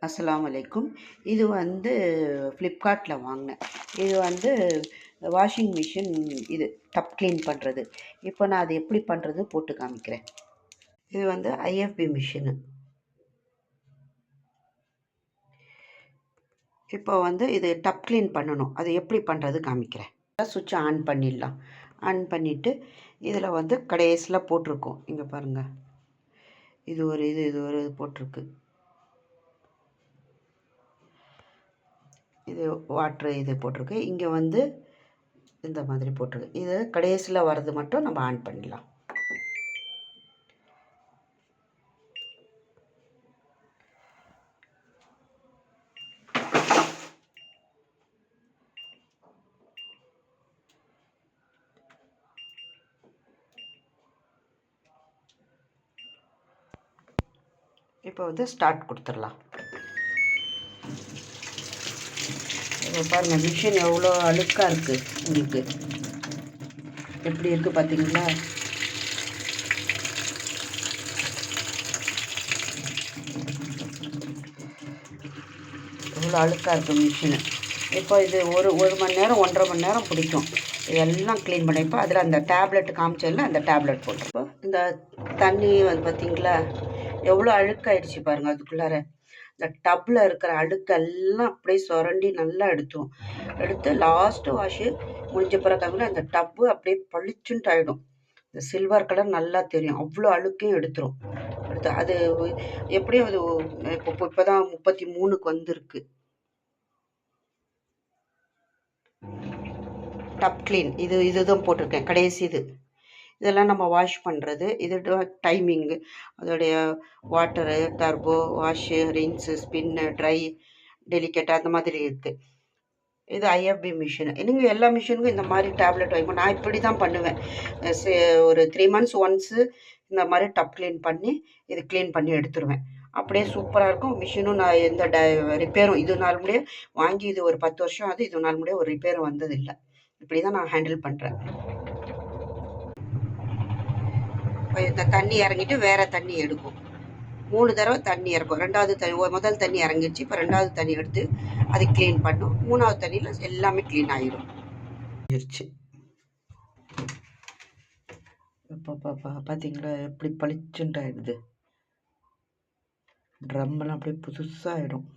அஸ்ஸலாமு அலைக்கும். இது வந்து ஃப்ளிப்கார்ட்டில் வாங்கினேன். இது வந்து வாஷிங் மிஷின். இது டப் க்ளீன் பண்ணுறது. இப்போ நான் அது எப்படி பண்ணுறது போட்டு காமிக்கிறேன். இது வந்து ஐஎஃப்பி மிஷினு. இப்போ வந்து இது டப் க்ளீன் பண்ணணும். அது எப்படி பண்ணுறது காமிக்கிறேன். சுவிட்சை ஆன் பண்ணிடலாம். ஆன் பண்ணிவிட்டு இதில் வந்து கடைசியில் போட்டிருக்கோம். இங்கே பாருங்கள், இது ஒரு இது போட்டிருக்கு. இது வாட்ரு இது போட்டிருக்கு. இங்கே வந்து இந்த மாதிரி போட்டிருக்கு. இது கடைசியில் வர்றது மட்டும் நம்ம ஆன் பண்ணிடலாம். இப்போ வந்து ஸ்டார்ட் கொடுத்துடலாம். இப்போ பாருங்கள், மிஷின் எவ்வளோ அழுக்காக இருக்குது. உங்களுக்கு எப்படி இருக்குது பார்த்தீங்களா? எவ்வளோ அழுக்காக இருக்குது மிஷினு. இப்போ இது ஒரு மணி நேரம் 1.5 மணி நேரம் பிடிக்கும் இதெல்லாம் க்ளீன் பண்ண. இப்போ அதில் அந்த டேப்லெட் காமிச்சதில் அந்த டேப்லெட் போட்டுருப்போ இந்த தண்ணி வந்து பார்த்தீங்களா எவ்வளோ அழுக்காயிடுச்சு பாருங்கள். அதுக்குள்ளார இந்த டப்பில் இருக்கிற அழுக்கெல்லாம் அப்படியே சுரண்டி நல்லா எடுத்து லாஸ்ட்டு வாஷு முடிஞ்ச பிறகு அந்த டப்பு அப்படியே பளிச்சுன்ட்டு ஆகிடும். இந்த சில்வர் கலர் நல்லா தெரியும். அவ்வளோ அழுக்கையும் எடுத்து அது எப்படியும் அது இப்போ தான் 33க்கு வந்திருக்கு. டப் க்ளீன் இதுதான் போட்டிருக்கேன். கடைசி இதெல்லாம் நம்ம வாஷ் பண்ணுறது. இது டைமிங்கு, அதோடைய water, turbo, wash, rinse, spin, dry, delicate அந்த மாதிரி இருக்குது. இது ஐஎஃப்பி மிஷினு. நீங்கள் எல்லா மிஷினுக்கும் இந்த மாதிரி டேப்லெட் வைக்கணும். நான் இப்படி தான் பண்ணுவேன். ஒரு 3 months ஒன்ஸு இந்த மாதிரி டப் க்ளீன் பண்ணி இது க்ளீன் பண்ணி எடுத்துருவேன். அப்படியே சூப்பராக இருக்கும் மிஷினும். நான் எந்த ரிப்பேரும் இது நாள் முடிய வாங்கி இது ஒரு 10 வருஷம் ஆகுது. இது நாள் முடிய ஒரு ரிப்பேரும் வந்ததில்லை. இப்படி தான் நான் ஹேண்டில் பண்ணுறேன். இந்த தண்ணி இறங்கிட்டு வேறு தண்ணி எடுக்கும். 3 தடவை தண்ணி இறக்கும். முதல் தண்ணி இறங்கிடுச்சு. இப்போ 2வது தண்ணி எடுத்து அது க்ளீன் பண்ணும். 3வது தண்ணியில் எல்லாமே க்ளீன் ஆகிடும். இப்போ பார்த்தீங்களா எப்படி பளிச்சுன்ட்டு ஆகிடுது. ட்ரம்மெல்லாம் அப்படியே புதுசாகிடும்.